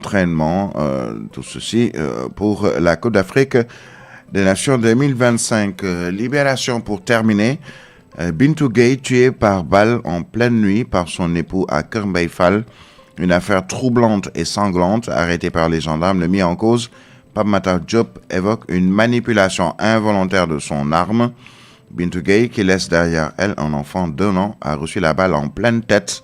d'entraînement. Tout ceci pour la Coupe d'Afrique des Nations 2025. Libération pour terminer. Bintou Gueye tuée par balle en pleine nuit par son époux à Kër Mbaye Fall. Une affaire troublante et sanglante arrêtée par les gendarmes. Le mis en cause, Pape Matar Diop, évoque une manipulation involontaire de son arme. Bintou Gueye, qui laisse derrière elle un enfant d'1 an, a reçu la balle en pleine tête.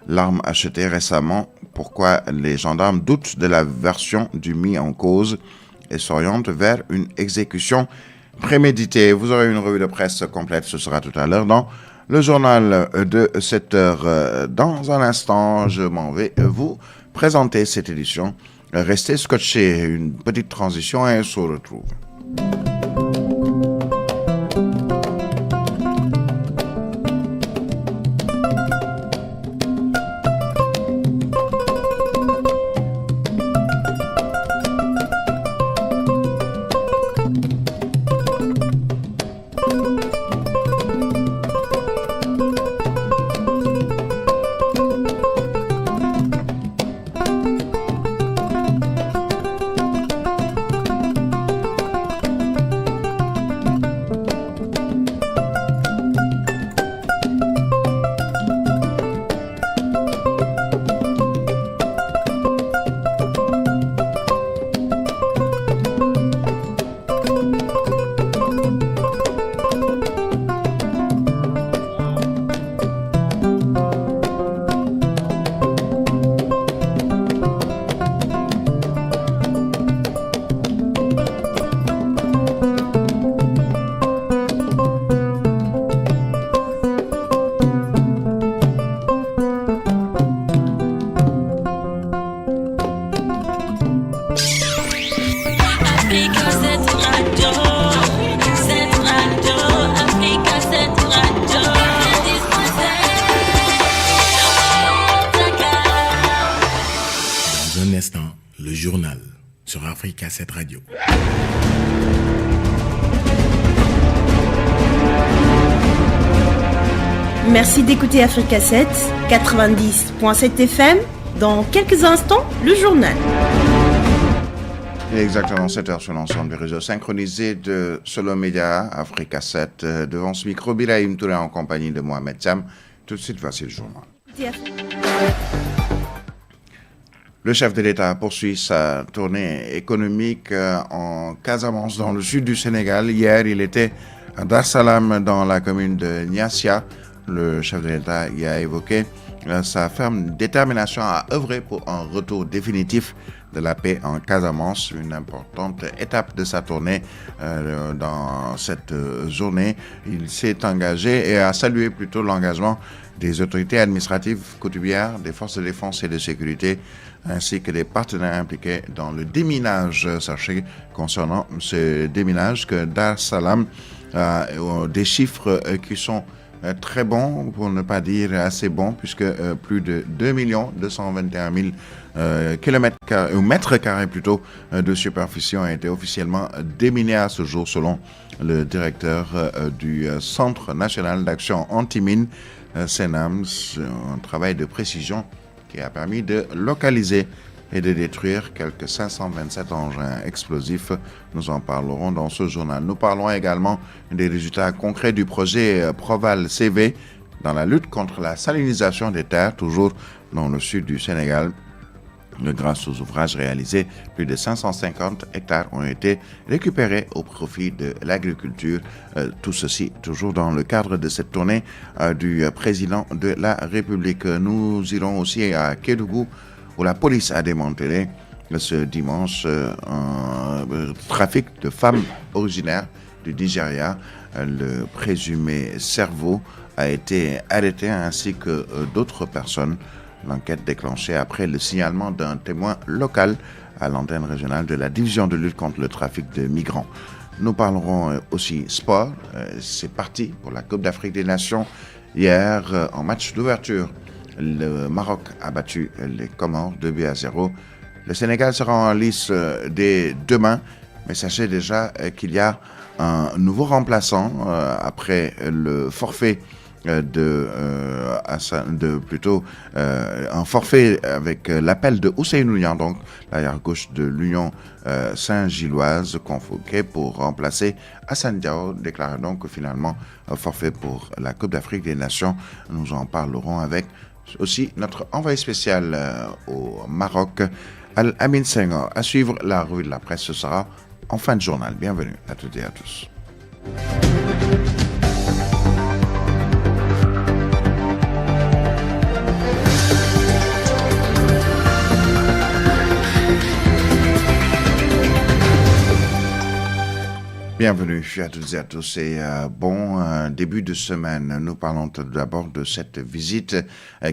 L'arme achetée récemment. Pourquoi les gendarmes doutent de la version du mis en cause et s'orientent vers une exécution préméditée. Vous aurez une revue de presse complète, ce sera tout à l'heure dans le journal de 7 heures. Dans un instant, je m'en vais vous présenter cette édition. Restez scotchés, une petite transition et on se retrouve. Africa 7 Radio. Merci d'écouter Africa 7, 90.7 FM. Dans quelques instants, le journal. Il est exactement 7 heures sur l'ensemble des réseaux synchronisés de Solo Media, Africa 7. Devant ce micro, Birahim Touré en compagnie de Mohamed Sam. Tout de suite, voici le journal. Le chef de l'État poursuit sa tournée économique en Casamance, dans le sud du Sénégal. Hier, il était à Dar Salam, dans la commune de Niassia. Le chef de l'État y a évoqué sa ferme détermination à œuvrer pour un retour définitif de la paix en Casamance, une importante étape de sa tournée dans cette journée. Il s'est engagé et a salué plutôt l'engagement des autorités administratives coutumières, des forces de défense et de sécurité, ainsi que des partenaires impliqués dans le déminage. Sachez concernant ce déminage que Dar Salam a des chiffres qui sont très bons, pour ne pas dire assez bons, puisque plus de 2 221 000 mètres carrés plutôt de superficie ont été officiellement déminés à ce jour, selon le directeur du Centre national d'action anti-mine, CNAM. Un travail de précision qui a permis de localiser et de détruire quelques 527 engins explosifs. Nous en parlerons dans ce journal. Nous parlons également des résultats concrets du projet Proval CV dans la lutte contre la salinisation des terres, toujours dans le sud du Sénégal. Grâce aux ouvrages réalisés, plus de 550 hectares ont été récupérés au profit de l'agriculture. Tout ceci toujours dans le cadre de cette tournée du président de la République. Nous irons aussi à Kédougou, où la police a démantelé ce dimanche un trafic de femmes originaires du Nigeria. Le présumé cerveau a été arrêté, ainsi que d'autres personnes. L'enquête déclenchée après le signalement d'un témoin local à l'antenne régionale de la division de lutte contre le trafic de migrants. Nous parlerons aussi sport. C'est parti pour la Coupe d'Afrique des Nations. Hier, en match d'ouverture, le Maroc a battu les Comores 2-0. Le Sénégal sera en lice dès demain, mais sachez déjà qu'il y a un nouveau remplaçant après le forfait un forfait avec l'appel de Ousseynou Niang, donc l'arrière-gauche de l'Union Saint-Gilloise, convoqué pour remplacer Assane Diao, déclare donc finalement un forfait pour la Coupe d'Afrique des Nations. Nous en parlerons avec aussi notre envoyé spécial au Maroc, Al-Amin Senghor. À suivre, la revue de la presse, ce sera en fin de journal. Bienvenue à toutes et à tous. Bienvenue à toutes et à tous et bon début de semaine. Nous parlons tout d'abord de cette visite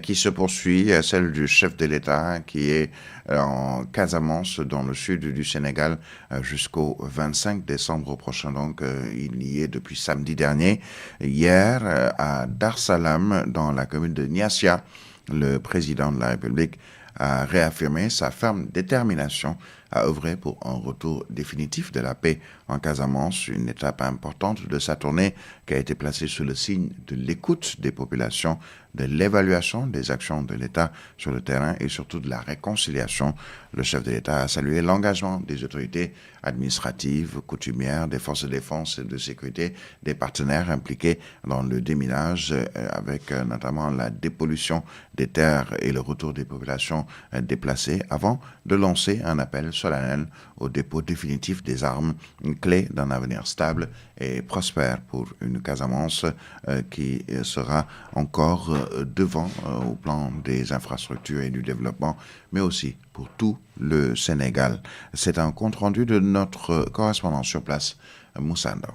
qui se poursuit, celle du chef de l'État qui est en Casamance dans le sud du Sénégal jusqu'au 25 décembre prochain. Donc il y est depuis samedi dernier. Hier à Dar Salam dans la commune de Niassia, le président de la République a réaffirmé sa ferme détermination à œuvrer pour un retour définitif de la paix en Casamance, une étape importante de sa tournée qui a été placée sous le signe de l'écoute des populations, de l'évaluation des actions de l'État sur le terrain et surtout de la réconciliation. Le chef de l'État a salué l'engagement des autorités administratives, coutumières, des forces de défense et de sécurité, des partenaires impliqués dans le déminage avec notamment la dépollution des terres et le retour des populations déplacées avant de lancer un appel solennel au dépôt définitif des armes, une clé d'un avenir stable et prospère pour une Casamance qui sera encore devant au plan des infrastructures et du développement, mais aussi pour tout le Sénégal. C'est un compte-rendu de notre correspondant sur place, Moussa Ndao.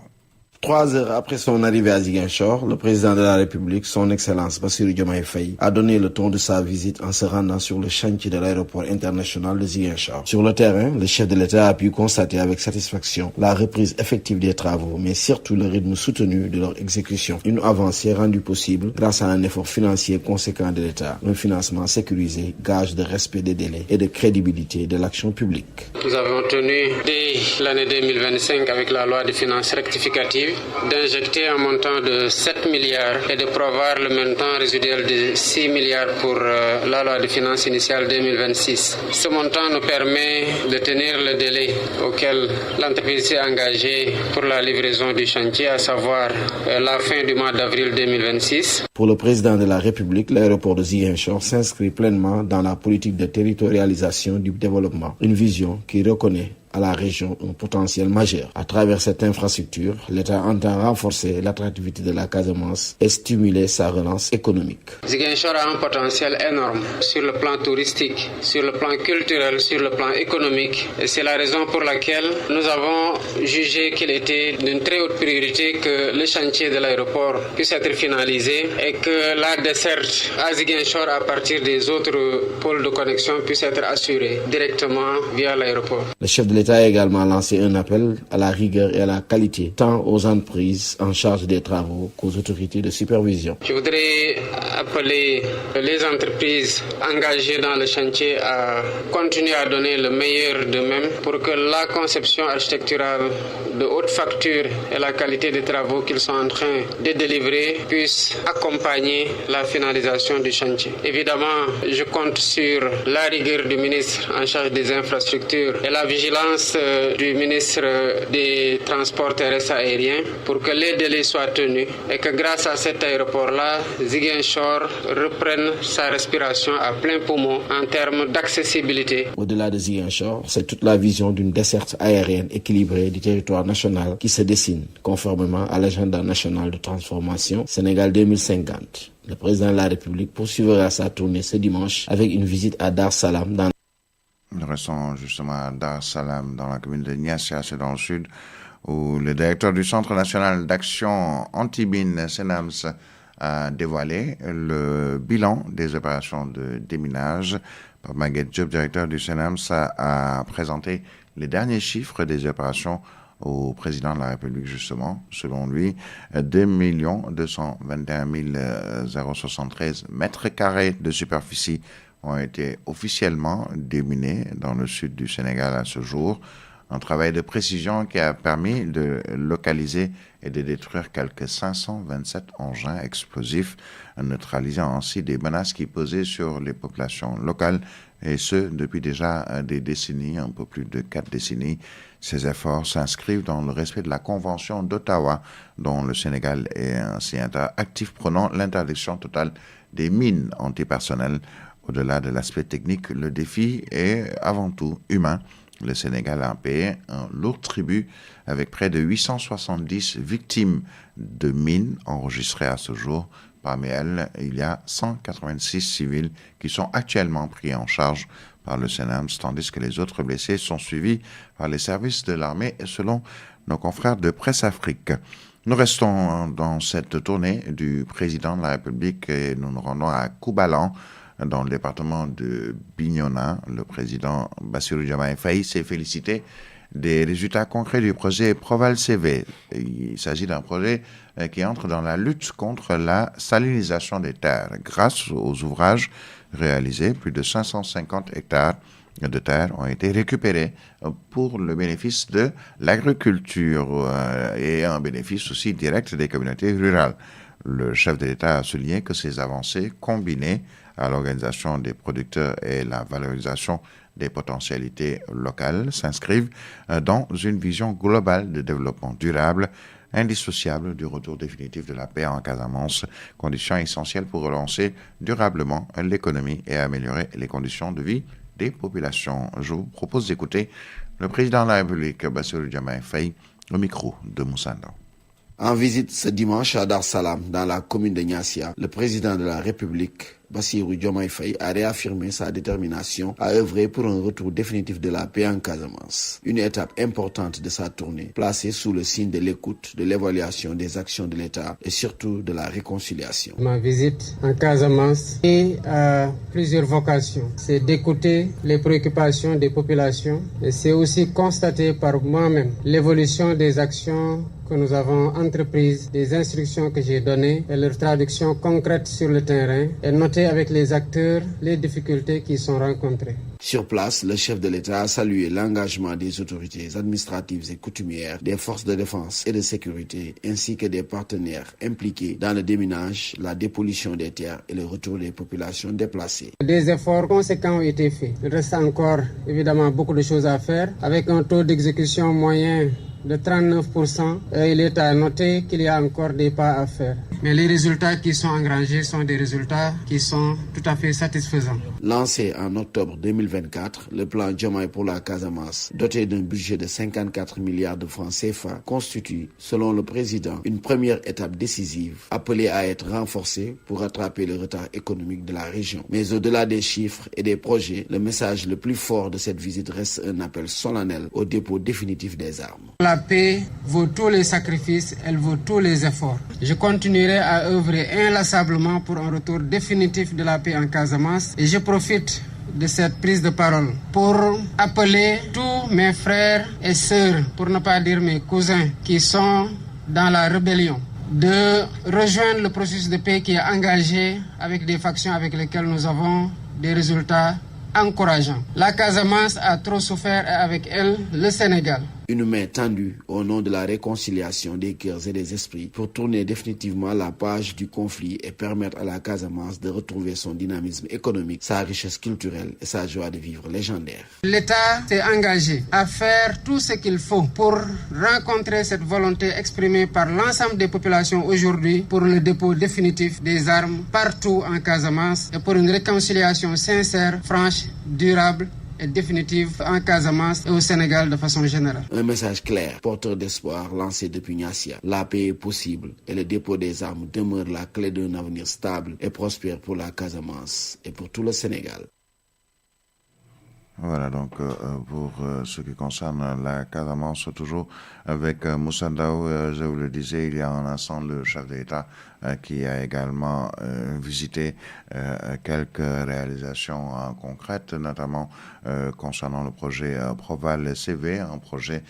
3 heures après son arrivée à Ziguinchor, le président de la République, son Excellence Bassirou Diomaye Faye, a donné le ton de sa visite en se rendant sur le chantier de l'aéroport international de Ziguinchor. Sur le terrain, le chef de l'État a pu constater avec satisfaction la reprise effective des travaux, mais surtout le rythme soutenu de leur exécution. Une avancée rendue possible grâce à un effort financier conséquent de l'État, un financement sécurisé, gage de respect des délais et de crédibilité de l'action publique. Nous avons tenu dès l'année 2025 avec la loi de finances rectificative d'injecter un montant de 7 milliards et de prévoir le montant résiduel de 6 milliards pour la loi de finances initiale 2026. Ce montant nous permet de tenir le délai auquel l'entreprise s'est engagée pour la livraison du chantier, à savoir la fin du mois d'avril 2026. Pour le président de la République, l'aéroport de Ziguinchor s'inscrit pleinement dans la politique de territorialisation du développement, une vision qui reconnaît à la région un potentiel majeur. À travers cette infrastructure, l'État entend renforcer l'attractivité de la Casamance et stimuler sa relance économique. Ziguinchor a un potentiel énorme sur le plan touristique, sur le plan culturel, sur le plan économique. Et c'est la raison pour laquelle nous avons jugé qu'il était d'une très haute priorité que le chantier de l'aéroport puisse être finalisé et que la desserte à Ziguinchor à partir des autres pôles de connexion puisse être assurée directement via l'aéroport. Le chef de l'État a également lancé un appel à la rigueur et à la qualité, tant aux entreprises en charge des travaux qu'aux autorités de supervision. Je voudrais appeler les entreprises engagées dans le chantier à continuer à donner le meilleur d'eux-mêmes pour que la conception architecturale de haute facture et la qualité des travaux qu'ils sont en train de délivrer puissent accompagner la finalisation du chantier. Évidemment, je compte sur la rigueur du ministre en charge des infrastructures et la vigilance du ministre des Transports terrestres aériens pour que les délais soient tenus et que grâce à cet aéroport-là, Ziguinchor reprenne sa respiration à plein poumon en termes d'accessibilité. Au-delà de Ziguinchor, c'est toute la vision d'une desserte aérienne équilibrée du territoire national qui se dessine conformément à l'agenda national de transformation Sénégal 2050. Le président de la République poursuivra sa tournée ce dimanche avec une visite à Dar Salam dans Nous restons justement à Dar Salam, dans la commune de Niassia, c'est dans le sud, où le directeur du Centre national d'action anti-mine, CNAMS, a dévoilé le bilan des opérations de déminage. Maguette Diop, directeur du CNAMS, a présenté les derniers chiffres des opérations au président de la République, justement. Selon lui, 2 221 073 mètres carrés de superficie ont été officiellement déminés dans le sud du Sénégal à ce jour. Un travail de précision qui a permis de localiser et de détruire quelques 527 engins explosifs, neutralisant ainsi des menaces qui pesaient sur les populations locales, et ce, depuis déjà des décennies, un peu plus de 4 décennies. Ces efforts s'inscrivent dans le respect de la Convention d'Ottawa, dont le Sénégal est un signataire actif, prônant l'interdiction totale des mines antipersonnelles. Au-delà de l'aspect technique, le défi est avant tout humain. Le Sénégal a payé un lourd tribut avec près de 870 victimes de mines enregistrées à ce jour. Parmi elles, il y a 186 civils qui sont actuellement pris en charge par le CNAMS, tandis que les autres blessés sont suivis par les services de l'armée, selon nos confrères de Presse Afrique. Nous restons dans cette tournée du président de la République et nous nous rendons à Koubalan, dans le département de Bignona. Le président Bassirou Diomaye Faye s'est félicité des résultats concrets du projet Proval CV. Il s'agit d'un projet qui entre dans la lutte contre la salinisation des terres. Grâce aux ouvrages réalisés, plus de 550 hectares de terre ont été récupérés pour le bénéfice de l'agriculture et un bénéfice aussi direct des communautés rurales. Le chef de l'État a souligné que ces avancées, combinées à l'organisation des producteurs et la valorisation des potentialités locales, s'inscrivent dans une vision globale de développement durable, indissociable du retour définitif de la paix en Casamance, condition essentielle pour relancer durablement l'économie et améliorer les conditions de vie des populations. Je vous propose d'écouter le président de la République, Bassirou Diomaye Faye, au micro de Moussa Ndao. En visite ce dimanche à Dar es Salaam, dans la commune de Niassia, le président de la République, Bassirou Diomaye Faye, a réaffirmé sa détermination à œuvrer pour un retour définitif de la paix en Casamance. Une étape importante de sa tournée, placée sous le signe de l'écoute, de l'évaluation des actions de l'État et surtout de la réconciliation. Ma visite en Casamance a plusieurs vocations. C'est d'écouter les préoccupations des populations et c'est aussi constater par moi-même l'évolution des actions que nous avons entreprises, des instructions que j'ai données et leur traduction concrète sur le terrain et noter avec les acteurs les difficultés qui sont rencontrées. Sur place, le chef de l'État a salué l'engagement des autorités administratives et coutumières, des forces de défense et de sécurité, ainsi que des partenaires impliqués dans le déminage, la dépollution des terres et le retour des populations déplacées. Des efforts conséquents ont été faits. Il reste encore évidemment beaucoup de choses à faire, avec un taux d'exécution moyen de 39%, il est à noter qu'il y a encore des pas à faire. Mais les résultats qui sont engrangés sont des résultats qui sont tout à fait satisfaisants. Lancé en octobre 2024, le plan Diomaye pour la Casamance, doté d'un budget de 54 milliards de francs CFA, constitue, selon le président, une première étape décisive, appelée à être renforcée pour rattraper le retard économique de la région. Mais au-delà des chiffres et des projets, le message le plus fort de cette visite reste un appel solennel au dépôt définitif des armes. La paix vaut tous les sacrifices, elle vaut tous les efforts. Je continuerai à œuvrer inlassablement pour un retour définitif de la paix en Casamance et je profite de cette prise de parole pour appeler tous mes frères et sœurs, pour ne pas dire mes cousins, qui sont dans la rébellion, de rejoindre le processus de paix qui est engagé avec des factions avec lesquelles nous avons des résultats encourageants. La Casamance a trop souffert et avec elle le Sénégal. Une main tendue au nom de la réconciliation des cœurs et des esprits pour tourner définitivement la page du conflit et permettre à la Casamance de retrouver son dynamisme économique, sa richesse culturelle et sa joie de vivre légendaire. L'État s'est engagé à faire tout ce qu'il faut pour rencontrer cette volonté exprimée par l'ensemble des populations aujourd'hui pour le dépôt définitif des armes partout en Casamance et pour une réconciliation sincère, franche, durable et définitive en Casamance et au Sénégal de façon générale. Un message clair, porteur d'espoir lancé depuis Niassia. La paix est possible et le dépôt des armes demeure la clé d'un avenir stable et prospère pour la Casamance et pour tout le Sénégal. Voilà donc pour ce qui concerne la Casamance, toujours avec Moussa Ndao, je vous le disais il y a un instant, le chef de l'État qui a également visité quelques réalisations concrètes, notamment concernant le projet Proval CV, un projet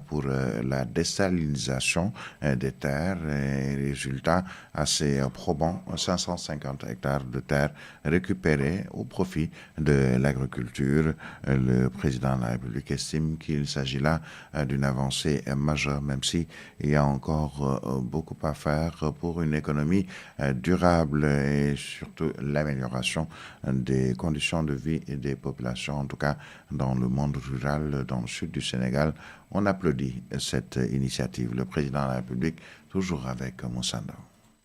pour la désalinisation des terres et résultats assez probants, 550 hectares de terres récupérées au profit de l'agriculture. Le président de la République estime qu'il s'agit là d'une avancée majeure, même si il y a encore beaucoup à faire pour une économie durable et surtout l'amélioration des conditions de vie des populations, en tout cas dans le monde rural, dans le sud du Sénégal. On applaudit cette initiative. Le président de la République, toujours avec Moussanda.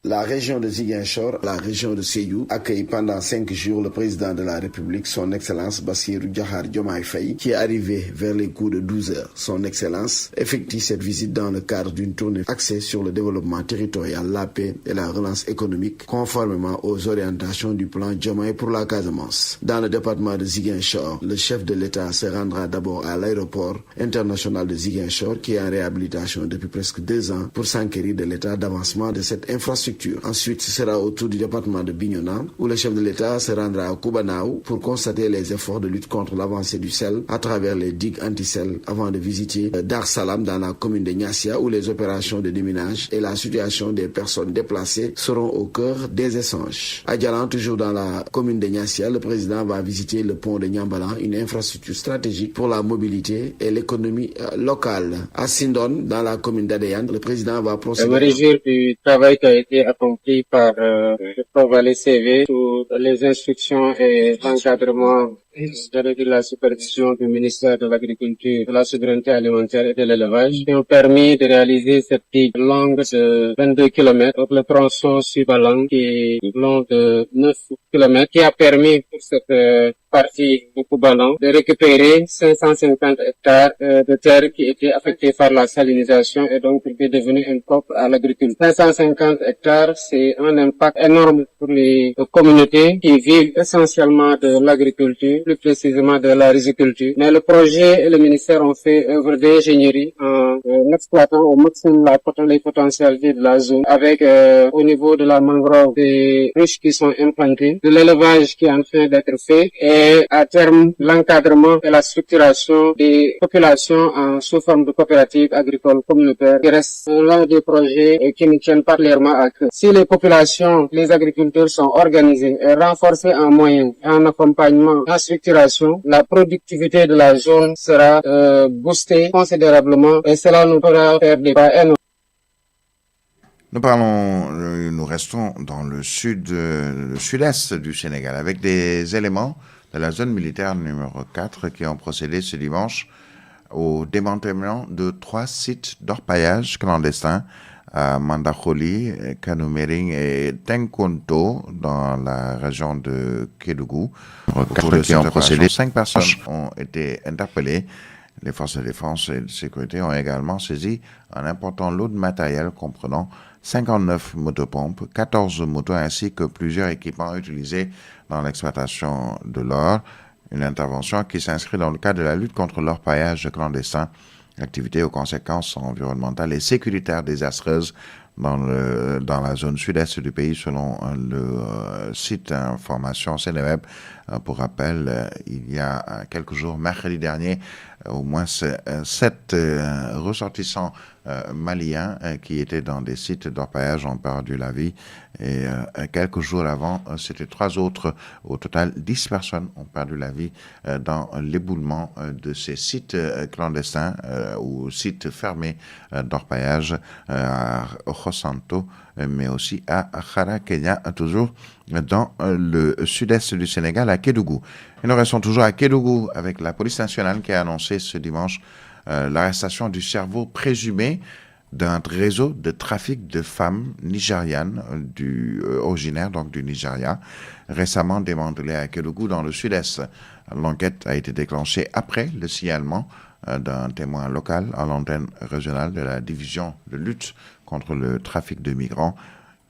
La région de Ziguinchor, la région de Sédhiou, accueille pendant 5 jours le président de la République, son Excellence Bassirou Diomaye Diomaye Faye, qui est arrivé vers les coups de 12 heures. Son Excellence effectue cette visite dans le cadre d'une tournée axée sur le développement territorial, la paix et la relance économique, conformément aux orientations du plan Diomaye pour la Casamance. Dans le département de Ziguinchor, le chef de l'État se rendra d'abord à l'aéroport international de Ziguinchor, qui est en réhabilitation depuis presque 2 ans, pour s'enquérir de l'état d'avancement de cette infrastructure. Ensuite, ce sera au tour du département de Bignona, où le chef de l'État se rendra à Koubanaou pour constater les efforts de lutte contre l'avancée du sel à travers les digues anti-sel, avant de visiter Dar Salam dans la commune de Niassia, où les opérations de déminage et la situation des personnes déplacées seront au cœur des échanges. À Djalan, toujours dans la commune de Niassia, le président va visiter le pont de Niambalan, une infrastructure stratégique pour la mobilité et l'économie locale. À Sindon, dans la commune d'Adéane, le président va procéder... Je me réjouis du travail qui a été accompli par le Provalé CV sous les instructions et l'encadrement de la supervision du ministère de l'Agriculture, de la Souveraineté alimentaire et de l'Élevage, qui ont permis de réaliser cette digue longue de 22 km, le tronçon Subalang qui est long de 9 km, qui a permis pour cette partie de Koubalan de récupérer 550 hectares de terre qui étaient affectés par la salinisation et donc qui est devenu un COP à l'agriculture. 550 hectares, c'est un impact énorme pour les communautés qui vivent essentiellement de l'agriculture, plus précisément de la riziculture. Mais le projet et le ministère ont fait œuvre d'ingénierie en exploitant au maximum les potentialités de la zone avec au niveau de la mangrove des ruches qui sont implantées, de l'élevage qui est en train d'être fait et à terme l'encadrement et la structuration des populations sous forme de coopératives agricoles communautaires qui reste l'un des projets qui nous tiennent particulièrement à cœur. Si les populations, les agriculteurs sont organisés et renforcés en moyens, en accompagnement, en structuration, la productivité de la zone sera boostée considérablement et cela nous fera faire des pas énormes. Nous restons dans le sud-est du Sénégal avec des éléments de la zone militaire numéro 4 qui ont procédé ce dimanche au démantèlement de 3 sites d'orpaillage clandestins à Mandakholi, Kanoumering et Tenkonto dans la région de Kédougou. Qui ont procédé, 5 personnes ont été interpellées. Les forces de défense et de sécurité ont également saisi un important lot de matériel comprenant 59 motopompes, 14 motos ainsi que plusieurs équipements utilisés dans l'exploitation de l'or. Une intervention qui s'inscrit dans le cadre de la lutte contre l'orpaillage clandestin, activité aux conséquences environnementales et sécuritaires désastreuses dans la zone sud-est du pays, selon le site information Sénéweb. Pour rappel, il y a quelques jours, mercredi dernier, au moins 7 ressortissants maliens qui étaient dans des sites d'orpaillage ont perdu la vie. Et quelques jours avant, c'était 3 autres. Au total, 10 personnes ont perdu la vie dans l'éboulement de ces sites clandestins ou sites fermés d'orpaillage à Ojosanto, mais aussi à Khara, Kenya, toujours dans le sud-est du Sénégal, à Kédougou. Et nous restons toujours à Kédougou avec la police nationale qui a annoncé ce dimanche l'arrestation du cerveau présumé d'un réseau de trafic de femmes nigérianes originaires donc du Nigeria, récemment démantelé à Kédougou dans le sud-est. L'enquête a été déclenchée après le signalement d'un témoin local à l'antenne régionale de la division de lutte contre le trafic de migrants.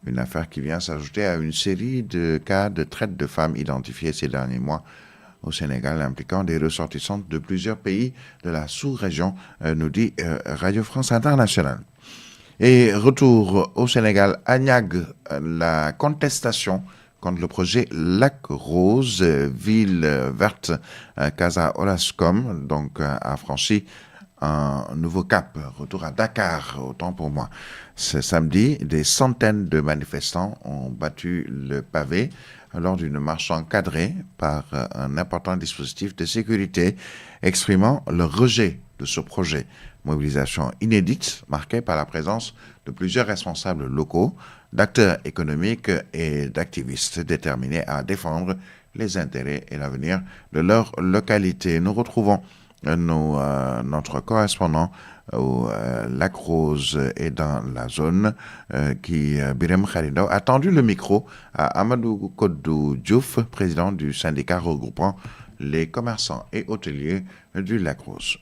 Une affaire qui vient s'ajouter à une série de cas de traite de femmes identifiés ces derniers mois au Sénégal, impliquant des ressortissantes de plusieurs pays de la sous-région, nous dit Radio France Internationale. Et retour au Sénégal, à Niague, la contestation contre le projet Lac Rose, ville verte, Casa Orascom, donc a franchi un nouveau cap, retour à Dakar, autant pour moi. Ce samedi, des centaines de manifestants ont battu le pavé lors d'une marche encadrée par un important dispositif de sécurité, exprimant le rejet de ce projet. Mobilisation inédite, marquée par la présence de plusieurs responsables locaux, d'acteurs économiques et d'activistes déterminés à défendre les intérêts et l'avenir de leur localité. Nous retrouvons notre correspondant au Lac Rose et dans la zone Birem Khalidou a tendu le micro à Amadou Kodou Diouf, président du syndicat regroupant les commerçants et hôteliers du Lac Rose.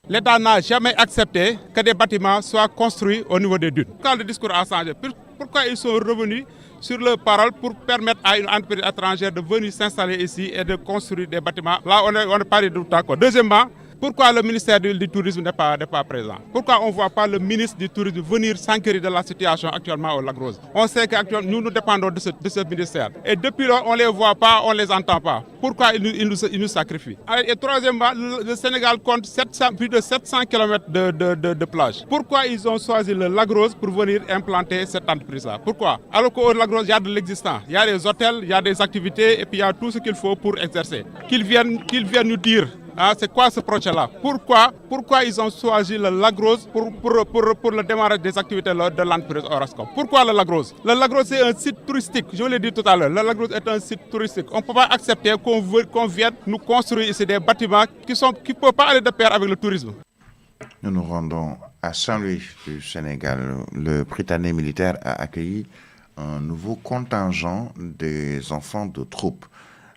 L'État n'a jamais accepté que des bâtiments soient construits au niveau des dunes. Quand le discours a changé, pourquoi ils sont revenus sur leur parole pour permettre à une entreprise étrangère de venir s'installer ici et de construire des bâtiments? Là, on est parlé tout à coup. Deuxièmement, pourquoi le ministère du Tourisme n'est pas présent? Pourquoi on ne voit pas le ministre du Tourisme venir s'enquérir de la situation actuellement au Lac Rose? On sait qu'actuellement, nous dépendons de ce ministère. Et depuis lors, on ne les voit pas, on ne les entend pas. Pourquoi ils nous sacrifient? Et troisièmement, le Sénégal compte plus de 700 km de plage. Pourquoi ils ont choisi le Lac Rose pour venir implanter cette entreprise-là? Pourquoi? Alors qu'au Lac Rose, il y a de l'existant. Il y a des hôtels, il y a des activités et puis il y a tout ce qu'il faut pour exercer. Qu'ils viennent nous dire. Ah, c'est quoi ce projet-là? Pourquoi ils ont choisi le Lac Rose pour le démarrage des activités de l'entreprise Orascom? Pourquoi le Lac Rose? Le Lac Rose, c'est un site touristique. Je vous l'ai dit tout à l'heure. Le Lac Rose est un site touristique. On ne peut pas accepter qu'on vienne nous construire ici des bâtiments qui ne peuvent pas aller de pair avec le tourisme. Nous nous rendons à Saint-Louis du Sénégal. Le Prytanée militaire a accueilli un nouveau contingent des enfants de troupe.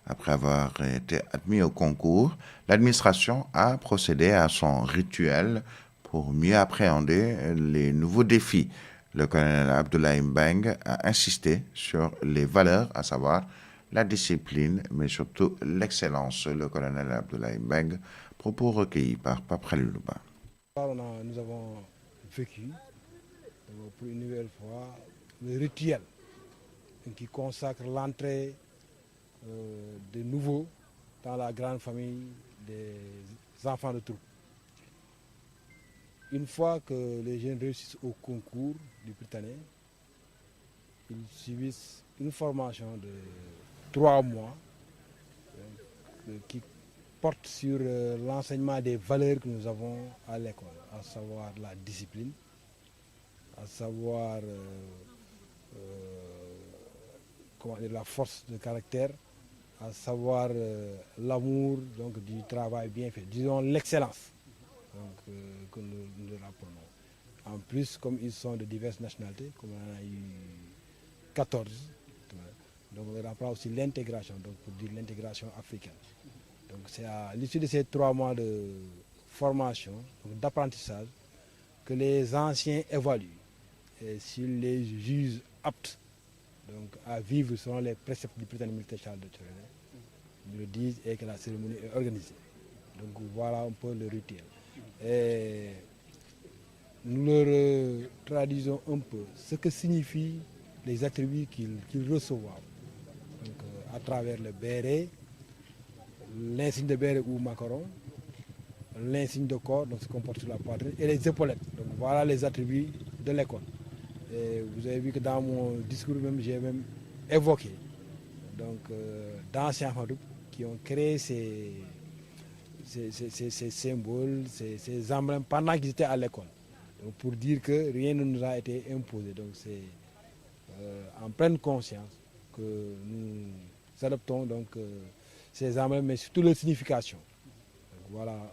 Après avoir été admis au concours, l'administration a procédé à son rituel pour mieux appréhender les nouveaux défis. Le colonel Abdoulaye Mbeng a insisté sur les valeurs, à savoir la discipline, mais surtout l'excellence. Le colonel Abdoulaye Mbeng, propos recueillis par Paprali Louba. Nous avons vécu pour une nouvelle fois le rituel qui consacre l'entrée de nouveaux dans la grande famille des enfants de troupe. Une fois que les jeunes réussissent au concours du Prytanée, ils subissent une formation de 3 mois qui porte sur l'enseignement des valeurs que nous avons à l'école, à savoir la discipline, à savoir la force de caractère, à savoir l'amour du travail bien fait, disons l'excellence que nous leur apprenons. En plus, comme ils sont de diverses nationalités, comme on en a eu 14, donc on leur apprend aussi l'intégration, donc pour dire l'intégration africaine. Donc c'est à l'issue de ces 3 mois de formation, d'apprentissage, que les anciens évaluent et s'ils les jugent aptes à vivre selon les préceptes du Prytanée militaire Charles de Turenne, ils le disent et que la cérémonie est organisée. Donc voilà un peu le rituel. Et nous leur traduisons un peu ce que signifient les attributs qu'ils reçoivent. Donc, à travers le béret, l'insigne de béret ou macaron, l'insigne de corps, donc ce qu'on porte sur la poitrine, et les épaulettes. Donc voilà les attributs de l'école. Et vous avez vu que dans mon discours même, j'ai même évoqué d'anciens Hadouk qui ont créé ces symboles, ces emblèmes pendant qu'ils étaient à l'école. Donc pour dire que rien ne nous a été imposé. Donc c'est en pleine conscience que nous adoptons ces emblèmes, mais surtout leur signification. Donc, voilà.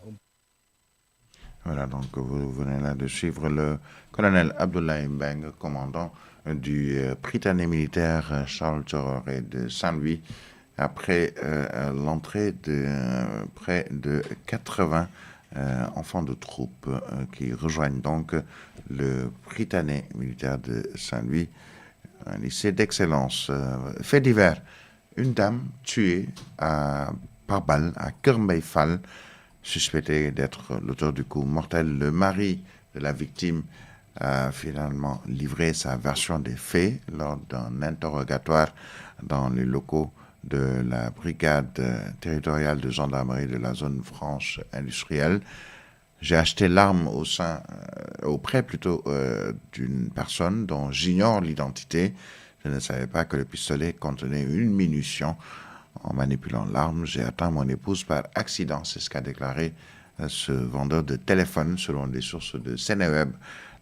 Voilà, donc vous venez là de suivre le colonel Abdoulaye Mbeng, commandant du Prytanée militaire Charles Thioréré de Saint-Louis, après l'entrée de près de 80 enfants de troupes qui rejoignent donc le Prytanée militaire de Saint-Louis, un lycée d'excellence. Fait divers, une dame tuée par balle à Kër Mbaye Fall, suspecté d'être l'auteur du coup mortel. Le mari de la victime a finalement livré sa version des faits lors d'un interrogatoire dans les locaux de la brigade territoriale de gendarmerie de la zone franche industrielle. J'ai acheté l'arme auprès d'une personne dont j'ignore l'identité. Je ne savais pas que le pistolet contenait une munition. En manipulant l'arme, j'ai atteint mon épouse par accident. C'est ce qu'a déclaré ce vendeur de téléphone selon les sources de Sénéweb.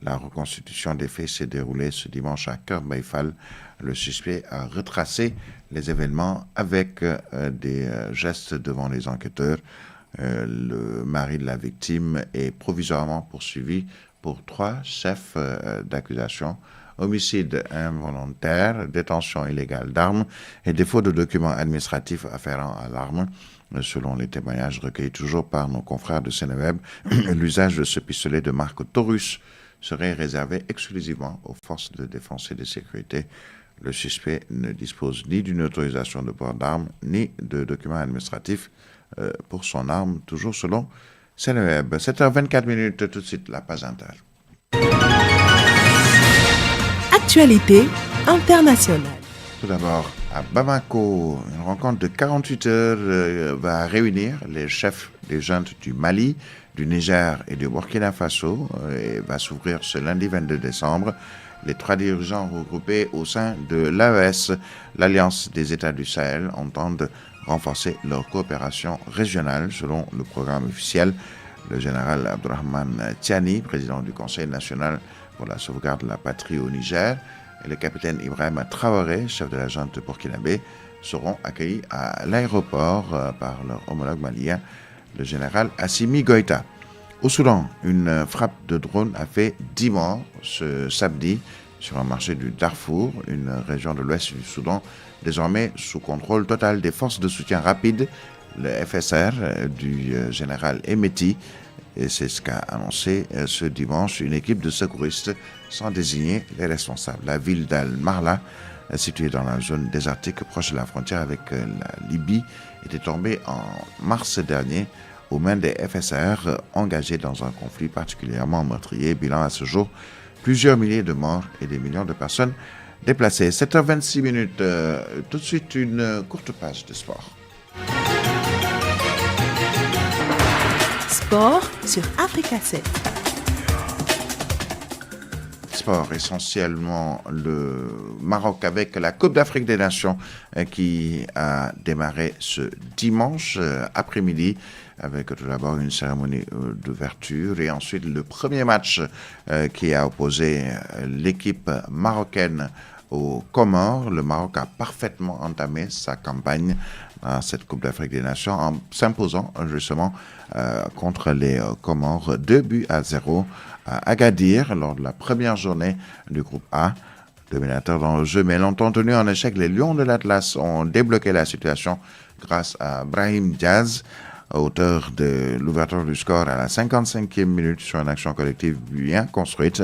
La reconstitution des faits s'est déroulée ce dimanche à Kër Mbaye Fall. Le suspect a retracé les événements avec des gestes devant les enquêteurs. Le mari de la victime est provisoirement poursuivi pour 3 chefs d'accusation: homicide involontaire, détention illégale d'armes et défaut de documents administratifs afférents à l'arme. Selon les témoignages recueillis toujours par nos confrères de Sénéweb, l'usage de ce pistolet de marque Taurus serait réservé exclusivement aux forces de défense et de sécurité. Le suspect ne dispose ni d'une autorisation de port d'armes, ni de documents administratifs pour son arme, toujours selon Sénéweb. 7h24, tout de suite, la page inter. Actualité internationale. Tout d'abord, à Bamako, une rencontre de 48 heures va réunir les chefs des juntes du Mali, du Niger et du Burkina Faso et va s'ouvrir ce lundi 22 décembre. Les 3 dirigeants regroupés au sein de l'AES, l'Alliance des États du Sahel, entendent renforcer leur coopération régionale selon le programme officiel. Le général Abdourahmane Tiani, président du Conseil national pour la sauvegarde de la patrie au Niger, et le capitaine Ibrahima Traoré, chef de la junte burkinabé, seront accueillis à l'aéroport par leur homologue malien, le général Assimi Goïta. Au Soudan, une frappe de drone a fait 10 morts ce samedi sur un marché du Darfour, une région de l'ouest du Soudan, désormais sous contrôle total des forces de soutien rapide, le FSR du général Emeti. Et c'est ce qu'a annoncé ce dimanche une équipe de secouristes sans désigner les responsables. La ville d'Al-Marla, située dans la zone désertique proche de la frontière avec la Libye, était tombée en mars dernier aux mains des FSR engagés dans un conflit particulièrement meurtrier. Bilan à ce jour, plusieurs milliers de morts et des millions de personnes déplacées. 7h26, tout de suite une courte page de sport. Sport sur Africa 7. Sport, essentiellement le Maroc avec la Coupe d'Afrique des Nations qui a démarré ce dimanche après-midi avec tout d'abord une cérémonie d'ouverture et ensuite le premier match qui a opposé l'équipe marocaine aux Comores. Le Maroc a parfaitement entamé sa campagne dans cette Coupe d'Afrique des Nations en s'imposant justement contre les Comores 2-0 à Agadir lors de la première journée du groupe A. Dominateur dans le jeu, mais longtemps tenu en échec, les Lions de l'Atlas ont débloqué la situation grâce à Brahim Diaz, auteur de l'ouverture du score à la 55e minute sur une action collective bien construite.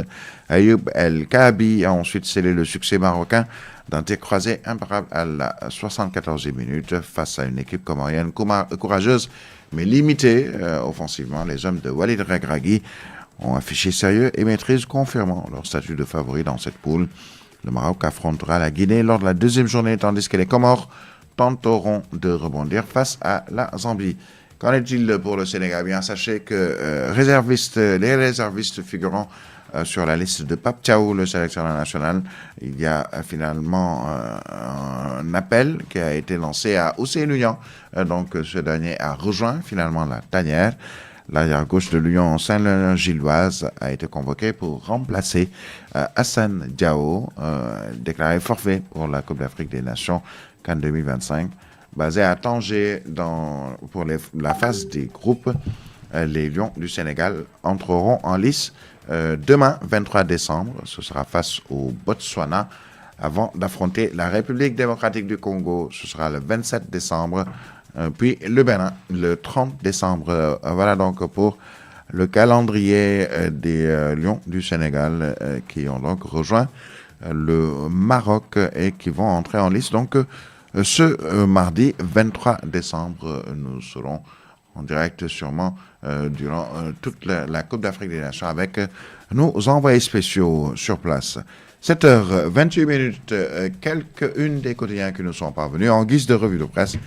Ayoub El Kaabi a ensuite scellé le succès marocain d'un tir croisé imparable à la 74e minute face à une équipe comorienne courageuse mais limitée offensivement. Les hommes de Walid Regragui ont affiché sérieux et maîtrise, confirmant leur statut de favori dans cette poule. Le Maroc affrontera la Guinée lors de la deuxième journée, tandis que les Comores tenteront de rebondir face à la Zambie. Qu'en est-il pour le Sénégal? Bien, sachez que les réservistes figurant sur la liste de Pape Thiaw, le sélectionneur national, il y a finalement un appel qui a été lancé à Ousseynou Niang. Donc ce dernier a rejoint finalement la tanière. L'arrière-gauche de l'Union Saint-Léonard-Gilloise a été convoqué pour remplacer Hassan Diao, déclaré forfait pour la Coupe d'Afrique des Nations CAN 2025. Basé à Tanger pour la phase des groupes, les Lions du Sénégal entreront en lice demain 23 décembre. Ce sera face au Botswana avant d'affronter la République démocratique du Congo. Ce sera le 27 décembre. Puis le Bénin, le 30 décembre. Voilà donc pour le calendrier des Lions du Sénégal qui ont donc rejoint le Maroc et qui vont entrer en lice. Donc ce mardi 23 décembre, nous serons en direct sûrement durant toute la Coupe d'Afrique des Nations avec nos envoyés spéciaux sur place. 7h28, quelques-unes des quotidiens qui nous sont parvenus en guise de revue de presse.